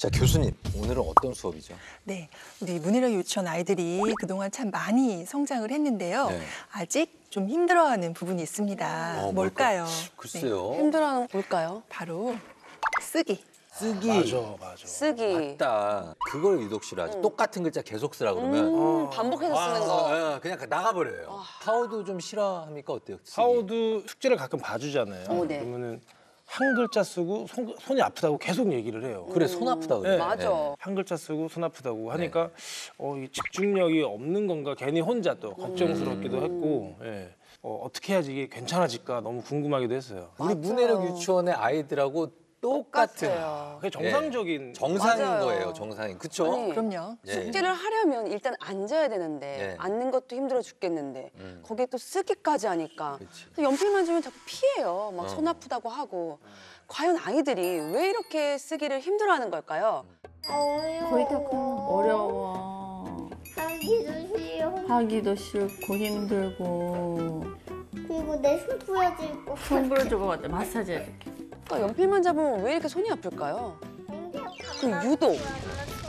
자, 교수님, 오늘은 어떤 수업이죠? 네, 우리 문해력 유치원 아이들이 그동안 참 많이 성장을 했는데요. 네. 아직 좀 힘들어하는 부분이 있습니다. 뭘까요? 글쎄요. 힘들어하는 뭘까요? 바로 쓰기. 쓰기. 맞아. 쓰기. 맞다. 그걸 유독 싫어하지. 똑같은 글자 계속 쓰라 그러면 반복해서 쓰는 거. 그냥 나가버려요. 하우도 좀 싫어합니까? 어때요? 쓰기? 하우도 숙제를 가끔 봐주잖아요. 네. 그러면은 한 글자 쓰고 손이 아프다고 계속 얘기를 해요. 그래, 손 아프다 그래. 맞아. 한 글자 쓰고 손 아프다고 하니까 이 집중력이 없는 건가 괜히 혼자 또 걱정스럽기도 했고 어떻게 해야지 이게 괜찮아질까 너무 궁금하기도 했어요. 우리 문해력 유치원의 아이들하고 똑같은 똑같아요. 그게 정상적인 정상인 맞아요. 거예요, 정상인. 그쵸? 아니, 그럼요. 예. 숙제를 하려면 일단 앉아야 되는데 네. 앉는 것도 힘들어 죽겠는데 거기에 또 쓰기까지 하니까 그치. 연필만 주면 자꾸 피해요. 막 손 아프다고 하고. 과연 아이들이 왜 이렇게 쓰기를 힘들어하는 걸까요? 거의 다 어려워. 하기도 싫어. 하기도 싫고 힘들고. 그리고 내 손 부러지고. 손 부러지고 맞아. 마사지 해줄게. 그러니까 연필만 잡으면 왜 이렇게 손이 아플까요? 그 유독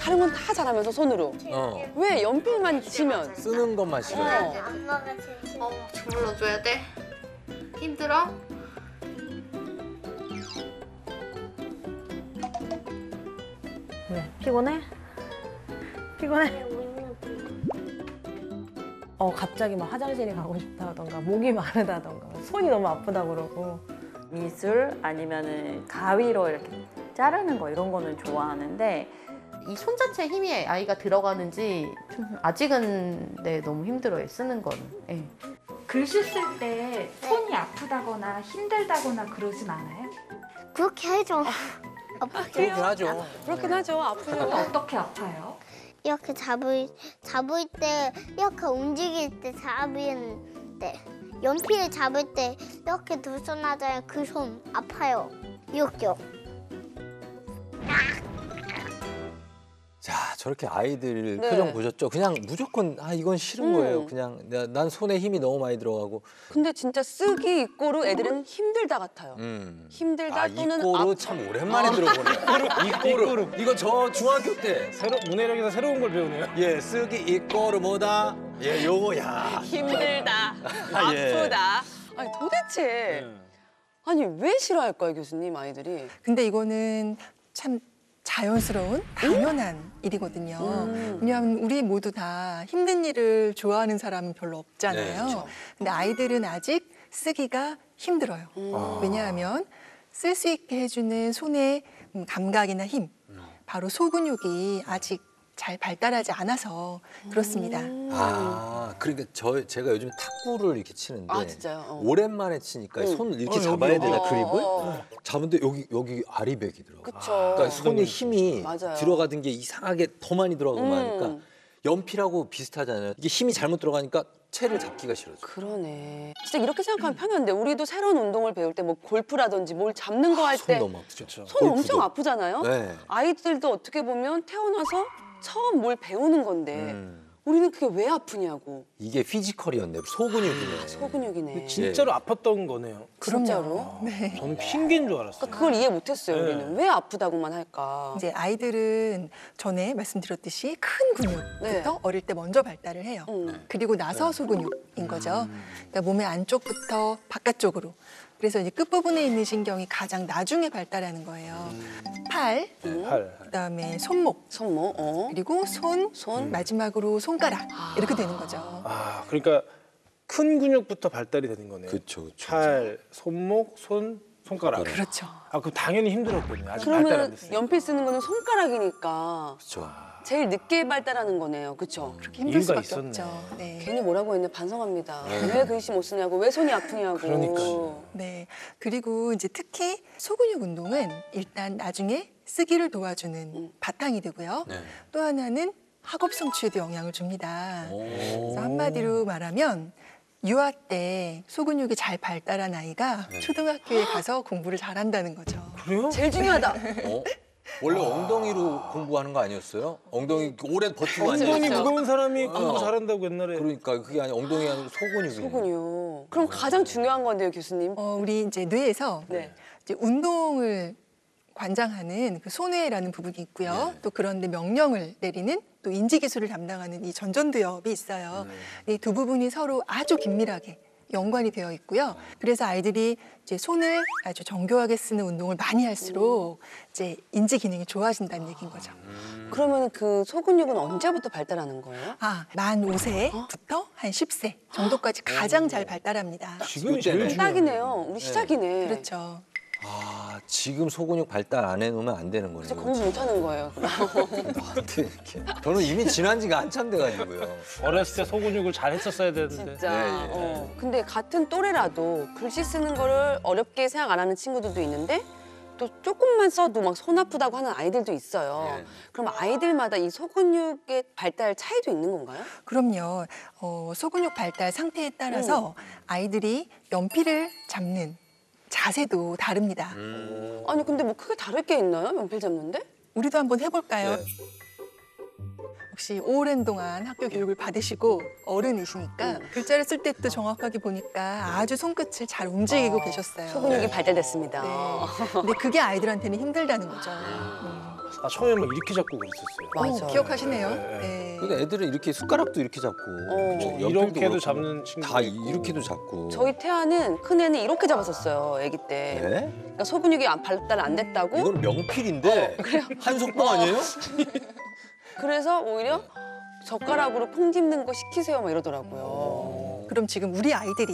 다른 건 다 잘하면서 손으로 왜 연필만 치면 쓰는 것만 싫어요. 엄마가 제일 싫어. 주물러줘야 돼? 힘들어? 왜? 피곤해? 피곤해? 갑자기 막 화장실에 가고 싶다던가 목이 마르다던가 손이 너무 아프다 그러고 미술 아니면은 가위로 이렇게 자르는 거 이런 거는 좋아하는데 이 손 자체에 힘이 아이가 들어가는지 좀 아직은 너무 힘들어요, 쓰는 거는. 예. 글씨 쓸 때 손이 아프다거나 힘들다거나 그러진 않아요? 그렇게 해줘. 그러긴 하죠. 그렇긴 하죠. 아프죠. 어떻게 아파요? 이렇게 잡을 때, 이렇게 움직일 때 잡을 때, 연필 잡을 때 이렇게 두 손 하잖아요. 그 손 아파요. 이렇게요. 자, 저렇게 아이들 네. 표정 보셨죠? 그냥 무조건 이건 싫은 거예요. 그냥 난 손에 힘이 너무 많이 들어가고. 근데 진짜 쓰기 이꼬르 애들은 힘들다 같아요. 힘들다 또는 이꼬르 참 오랜만에 들어보네요. 이꼬르. 이거 저 중학교 때. 문해력에서 새로운 걸 배우네요. 예, 쓰기 이꼬르 뭐다? 예, 요거 야. 힘들다, 예. 아프다. 아니 도대체 아니 왜 싫어할까요, 교수님 아이들이? 근데 이거는 참 자연스러운 당연한 일이거든요. 왜냐하면 우리 모두 다 힘든 일을 좋아하는 사람은 별로 없잖아요. 네, 그렇죠. 근데 아이들은 아직 쓰기가 힘들어요. 왜냐하면 쓸 수 있게 해주는 손의 감각이나 힘, 바로 소근육이 아직 잘 발달하지 않아서 그렇습니다. 그러니까 제가 요즘 탁구를 이렇게 치는데 진짜요? 오랜만에 치니까 손을 이렇게 잡아야 되나 그립을? 잡은데 여기 아리백이더라고요. 그쵸. 그러니까 손에 힘이 맞아요. 들어가던 게 이상하게 더 많이 들어가고 하니까 연필하고 비슷하잖아요. 이게 힘이 잘못 들어가니까 채를 잡기가 싫어져. 그러네. 진짜 이렇게 생각하면 편한데 우리도 새로운 운동을 배울 때 뭐 골프라든지 뭘 잡는 거 할 손 때 너무 아프죠. 손 엄청 아프잖아요. 네. 아이들도 어떻게 보면 태어나서 처음 뭘 배우는 건데 우리는 그게 왜 아프냐고. 이게 피지컬이었네. 소근육이네. 소근육이네. 진짜로 아팠던 거네요. 진짜로? 네. 저는 핑계인 줄 알았어요. 그러니까 그걸 이해 못했어요. 우리는 왜 아프다고만 할까. 이제 아이들은 전에 말씀드렸듯이 큰 근육부터 어릴 때 먼저 발달을 해요. 그리고 나서 소근육인 거죠. 그러니까 몸의 안쪽부터 바깥쪽으로. 그래서 이제 끝부분에 있는 신경이 가장 나중에 발달하는 거예요. 팔, 그다음에 손목, 그리고 손, 마지막으로 손가락 이렇게 되는 거죠. 그러니까 큰 근육부터 발달이 되는 거네요. 그렇죠. 팔, 손목, 손가락. 그렇죠. 그럼 당연히 힘들었겠네요. 아직 발달 안 그러면 됐어요. 연필 쓰는 거는 손가락이니까 그렇죠. 제일 늦게 발달하는 거네요. 그렇죠? 그렇게 힘들 이유가 수밖에 있었네. 없죠. 네. 괜히 뭐라고 했네. 반성합니다. 왜 글씨 못 쓰냐고, 왜 손이 아프냐고. 그러니까요. 네. 그리고 이제 특히 소근육 운동은 일단 나중에 쓰기를 도와주는 바탕이 되고요. 또 하나는 학업 성취에도 영향을 줍니다. 그래서 한마디로 말하면 유아 때 소근육이 잘 발달한 아이가 초등학교에 가서 공부를 잘한다는 거죠. 그래요? 제일 중요하다. 원래 엉덩이로 공부하는 거 아니었어요? 엉덩이 오래 버티고 엉덩이 앉아있어요. 무거운 사람이 공부 잘한다고 옛날에. 그러니까 그게 아니라 엉덩이 아니고 소근육이에요. 소근육. 그럼 가장 중요한 건데요, 교수님. 우리 이제 뇌에서 네. 이제 운동을 관장하는 그 손회라는 부분이 있고요. 또 그런데 명령을 내리는 또 인지 기술을 담당하는 이 전전두엽이 있어요. 이 두 부분이 서로 아주 긴밀하게 연관이 되어 있고요. 그래서 아이들이 이제 손을 아주 정교하게 쓰는 운동을 많이 할수록 이제 인지 기능이 좋아진다는 얘기인 거죠. 그러면 그 소근육은 언제부터 발달하는 거예요? 만 5세부터 한 10세 정도까지 가장 잘 발달합니다. 지금이 제일 중요해요. 딱이네요. 우리 시작이네. 그렇죠. 지금 소근육 발달 안 해놓으면 안 되는 거예요. 진짜 공부 못하는 거예요. 나한테 이렇게. 저는 이미 지난 지가 한참 돼가지고요. 어렸을 때 소근육을 잘 했었어야 되는데. 진짜. 근데 같은 또래라도 글씨 쓰는 거를 어렵게 생각 안 하는 친구들도 있는데 또 조금만 써도 막 손 아프다고 하는 아이들도 있어요. 그럼 아이들마다 이 소근육의 발달 차이도 있는 건가요? 그럼요. 소근육 발달 상태에 따라서 아이들이 연필을 잡는 자세도 다릅니다. 아니 근데 뭐 크게 다를 게 있나요? 연필 잡는데? 우리도 한번 해볼까요? 네. 혹시 오랜 동안 학교 교육을 받으시고 어른이시니까 글자를 쓸 때 또 정확하게 보니까 아주 손끝을 잘 움직이고 계셨어요. 소근육이 발달됐습니다. 네. 근데 그게 아이들한테는 힘들다는 거죠. 처음에 막 이렇게 잡고 그랬었어요. 맞아. 기억하시네요. 네. 네. 그러니까 애들은 이렇게 숟가락도 이렇게 잡고 연필도 이렇게도 그렇고 잡는 친구 다 이렇게도 잡고. 저희 태아는 큰 애는 이렇게 잡았었어요, 아기 때. 네? 그러니까 소근육이 발달 안 됐다고. 이건 명필인데 한속봉 아니에요? 그래서 오히려 젓가락으로 콩 집는 거 시키세요, 막 이러더라고요. 그럼 지금 우리 아이들이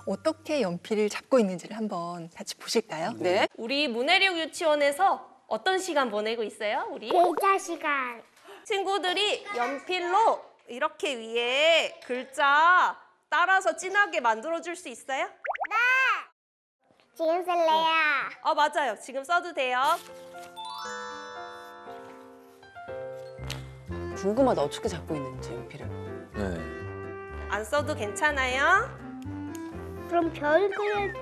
어떻게 연필을 잡고 있는지를 한번 같이 보실까요? 네. 우리 문해력 유치원에서 어떤 시간 보내고 있어요? 우리 글자 시간. 친구들이 연필로 이렇게 위에 글자 따라서 진하게 만들어줄 수 있어요? 지금 쓸래요. 맞아요. 지금 써도 돼요. 궁금하다, 어떻게 잡고 있는지, 연필을. 네. 안 써도 괜찮아요? 그럼 별 그려.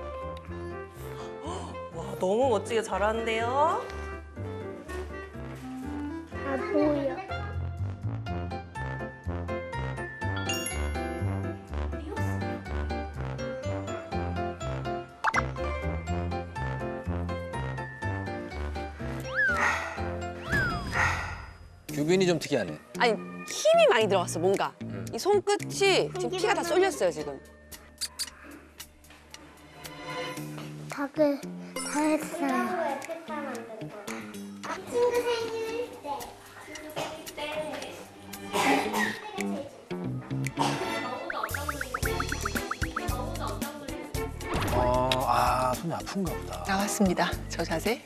와, 너무 멋지게 잘하는데요? 보여. 규빈이 좀 특이하네. 아니, 힘이 많이 들어갔어, 뭔가. 이 손끝이 지금 피가 다 쏠렸어요, 지금. 다 했어요. 친구 생일 때. 손이 아픈가 보다. 나왔습니다. 저 자세.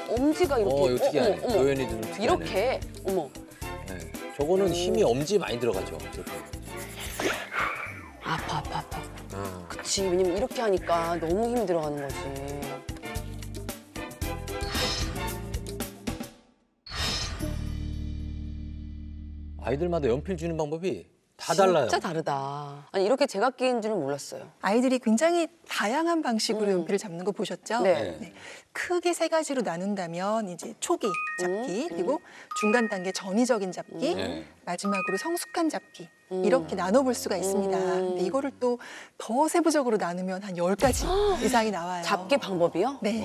엄지가 이렇게. 이거 특이하네. 도현이도 좀 특이하네. 이렇게. 어머. 네. 저거는 힘이 엄지 많이 들어가죠. 아파. 그치, 왜냐면 이렇게 하니까 너무 힘이 들어가는 거지. 아이들마다 연필 주는 방법이 다 달라요. 진짜 다르다. 아니, 이렇게 제각기인 줄은 몰랐어요. 아이들이 굉장히 다양한 방식으로 연필을 잡는 거 보셨죠? 네. 크게 세 가지로 나눈다면 이제 초기 잡기, 그리고 중간 단계 전위적인 잡기, 마지막으로 성숙한 잡기 이렇게 나눠볼 수가 있습니다. 근데 이거를 또 더 세부적으로 나누면 한 10가지 이상이 나와요. 잡기 방법이요? 네.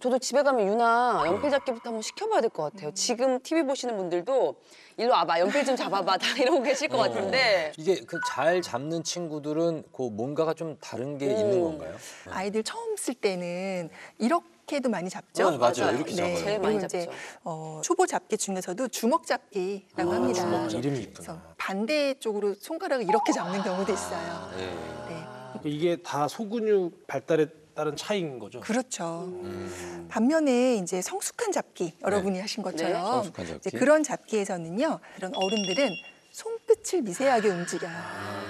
저도 집에 가면 유나 연필 잡기부터 한번 시켜봐야 될 것 같아요. 지금 TV 보시는 분들도 일로 와봐, 연필 좀 잡아봐, 다 이러고 계실 것 같은데. 이게 그 잘 잡는 친구들은 그 뭔가가 좀 다른 게 있는 건가요? 아이들 처음 쓸 때는 이렇게도 많이 잡죠. 맞아요. 이렇게 잡아요. 제일 많이 그리고 이제 잡죠. 초보 잡기 중에서도 주먹 잡기라고 합니다. 주먹 잡기. 이름이 그래서 있구나. 반대쪽으로 손가락을 이렇게 잡는 경우도 있어요. 네. 이게 다 소근육 발달에 따른 차이인 거죠? 그렇죠. 반면에 이제 성숙한 잡기 여러분이 하신 것처럼 성숙한 잡기. 이제 그런 잡기에서는요, 이런 어른들은 손끝을 미세하게 움직여요.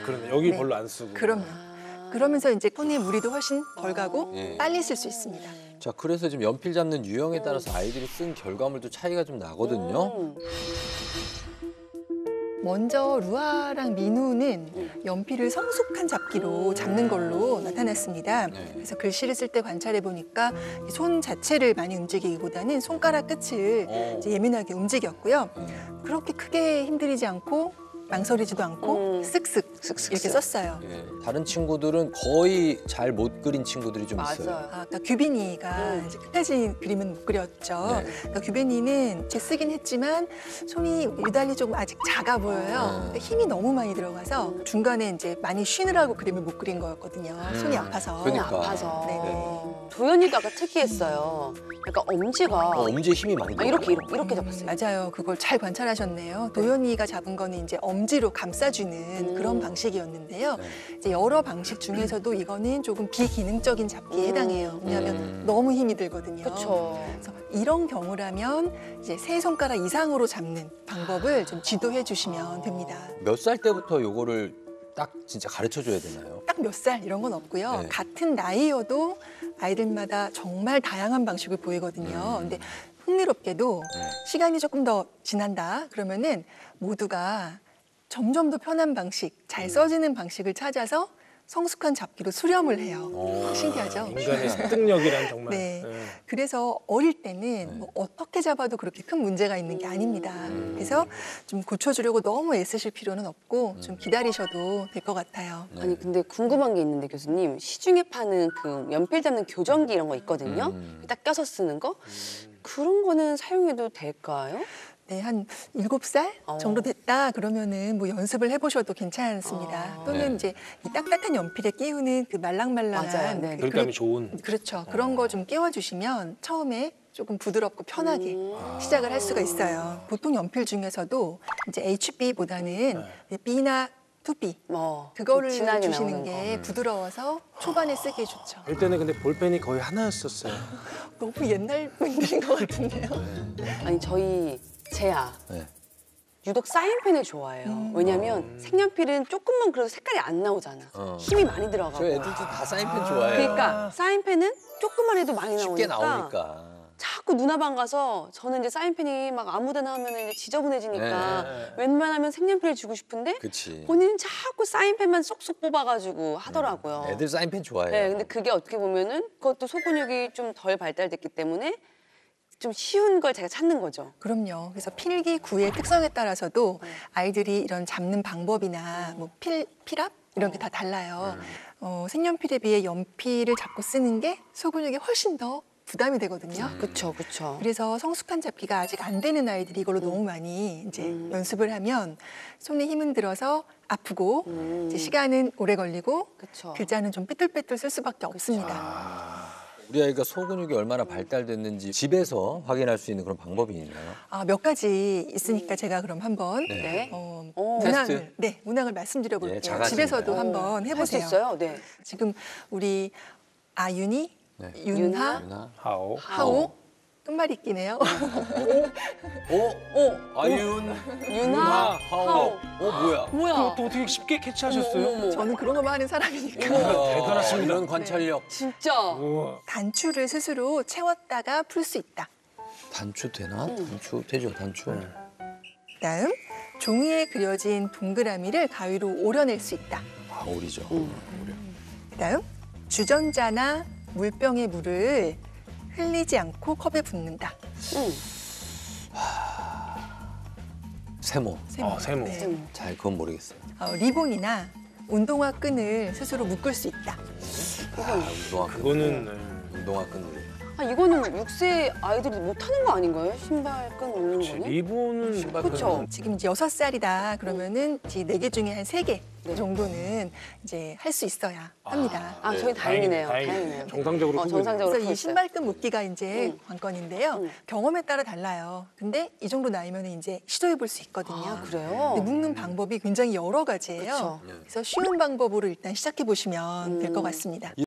그러네. 여기 네. 별로 안 쓰고. 그럼요. 그러면서 이제 손에 무리도 훨씬 덜 가고 빨리 쓸 수 있습니다. 자, 그래서 지금 연필 잡는 유형에 따라서 아이들이 쓴 결과물도 차이가 좀 나거든요. 먼저 루아랑 민우는 연필을 성숙한 잡기로 잡는 걸로 나타났습니다. 그래서 글씨를 쓸 때 관찰해 보니까 손 자체를 많이 움직이기보다는 손가락 끝을 이제 예민하게 움직였고요. 그렇게 크게 힘들이지 않고 망설이지도 않고 쓱쓱 이렇게 썼어요. 예. 다른 친구들은 거의 잘 못 그린 친구들이 좀 있어요. 맞아요. 아까 규빈이가 이제 끝까지 그림은 못 그렸죠. 네. 그러니까 규빈이는 제 쓰긴 했지만 손이 유달리 조금 아직 작아 보여요. 근데 힘이 너무 많이 들어가서 중간에 이제 많이 쉬느라고 그림을 못 그린 거였거든요. 손이 아파서. 그러니까. 아파서. 네네. 도연이도 아까 특이했어요. 그러니까 엄지가 엄지에 힘이 많이 들어. 이렇게 잡았어요. 맞아요. 그걸 잘 관찰하셨네요. 도연이가 잡은 거는 이제 엄지로 감싸주는 그런 방식이었는데요. 이제 여러 방식 중에서도 이거는 조금 비기능적인 잡기에 해당해요. 왜냐하면 너무 힘이 들거든요. 그렇죠. 그래서 이런 경우라면 이제 세 손가락 이상으로 잡는 방법을 좀 지도해 주시면 됩니다. 몇 살 때부터 요거를 딱 진짜 가르쳐 줘야 되나요? 딱 몇 살 이런 건 없고요. 네. 같은 나이여도 아이들마다 정말 다양한 방식을 보이거든요. 근데 흥미롭게도 시간이 조금 더 지난다 그러면은 모두가 점점 더 편한 방식, 잘 써지는 방식을 찾아서 성숙한 잡기로 수렴을 해요. 신기하죠? 인간의 습득력이란 정말. 네. 예. 그래서 어릴 때는 뭐 어떻게 잡아도 그렇게 큰 문제가 있는 게 아닙니다. 그래서 좀 고쳐주려고 너무 애쓰실 필요는 없고 좀 기다리셔도 될 것 같아요. 아니 근데 궁금한 게 있는데 교수님 시중에 파는 그 연필 잡는 교정기 이런 거 있거든요. 딱 껴서 쓰는 거 그런 거는 사용해도 될까요? 네, 한 7살 정도 됐다 그러면은 뭐 연습을 해보셔도 괜찮습니다. 또는 이제 이 딱딱한 연필에 끼우는 그 말랑말랑한 맞아요. 네. 그립감이 좋은. 그렇죠. 그런 거 좀 끼워주시면 처음에 조금 부드럽고 편하게 시작을 할 수가 있어요. 보통 연필 중에서도 이제 HB보다는 B나 2B 그거를 진하게 주시는 나오는 게 부드러워서 초반에 쓰기 좋죠. 할 때는 근데 볼펜이 거의 하나였었어요. 너무 옛날 분들인 것 같은데요. 아니 저희 재아 네. 유독 사인펜을 좋아해요. 왜냐면 색연필은 조금만 그래도 색깔이 안 나오잖아. 힘이 많이 들어가고. 저 애들도 다 사인펜 좋아해요. 그러니까 사인펜은 조금만 해도 많이 쉽게 나오니까. 나오니까. 자꾸 눈 앞 안 가서 저는 이제 사인펜이 막 아무데나 하면 이제 지저분해지니까 웬만하면 색연필을 주고 싶은데 그치. 본인은 자꾸 사인펜만 쏙쏙 뽑아가지고 하더라고요. 애들 사인펜 좋아해요. 네, 근데 그게 어떻게 보면은 그것도 소근육이 좀 덜 발달됐기 때문에 좀 쉬운 걸 제가 찾는 거죠. 그럼요. 그래서 필기 구의 특성에 따라서도 아이들이 이런 잡는 방법이나 뭐 필압 이런 게 다 달라요. 색연필에 비해 연필을 잡고 쓰는 게 소근육이 훨씬 더 부담이 되거든요. 그렇죠, 그렇죠. 그래서 성숙한 잡기가 아직 안 되는 아이들이 이걸로 너무 많이 이제 연습을 하면 손에 힘은 들어서 아프고 이제 시간은 오래 걸리고 그쵸. 글자는 좀 삐뚤빼뚤 쓸 수밖에 없습니다. 우리 아이가 소근육이 얼마나 발달됐는지 집에서 확인할 수 있는 그런 방법이 있나요? 몇 가지 있으니까 제가 그럼 한번 네. 문항을 문항을 말씀드려 볼게요. 예, 작아지니까요. 집에서도 한번 할 수 해보세요. 있어요? 네. 지금 우리 아윤이, 네. 윤하, 유나? 하오. 하오 끝말잇기네요. 아윤, 윤하, 하오. 뭐야? 뭐야? 또 어떻게 쉽게 캐치하셨어요? 저는 그런 거만 하는 사람이니까. 대단하십니다. 이런 관찰력. 진짜. 우와. 단추를 스스로 채웠다가 풀 수 있다. 단추 되나? 단추 되죠, 단추. 그다음 종이에 그려진 동그라미를 가위로 오려낼 수 있다. 오리죠. 그다음 주전자나 물병의 물을 흘리지 않고 컵에 붓는다. 세모. 세모. 네. 잘 그건 모르겠어요. 리본이나 운동화 끈을 스스로 묶을 수 있다. 운동화 끈. 그거는 운동화 끈으로. 이거는 6세 아이들이 못하는 거 아닌가요? 신발 끈 올리는 거는? 리본은 그렇죠. 지금 이제 6살이다 그러면은 이제 4개 중에 한 3개 정도는 이제 할 수 있어야 합니다. 저희 다행이네요. 다행이네요. 정상적으로 크고 있네요. 정상적으로 그래서 크고 이 있어요. 신발끈 묶기가 이제 관건인데요. 경험에 따라 달라요. 근데 이 정도 나이면 이제 시도해 볼 수 있거든요. 그래요? 근데 묶는 방법이 굉장히 여러 가지예요. 그쵸. 그래서 쉬운 방법으로 일단 시작해 보시면 될 것 같습니다.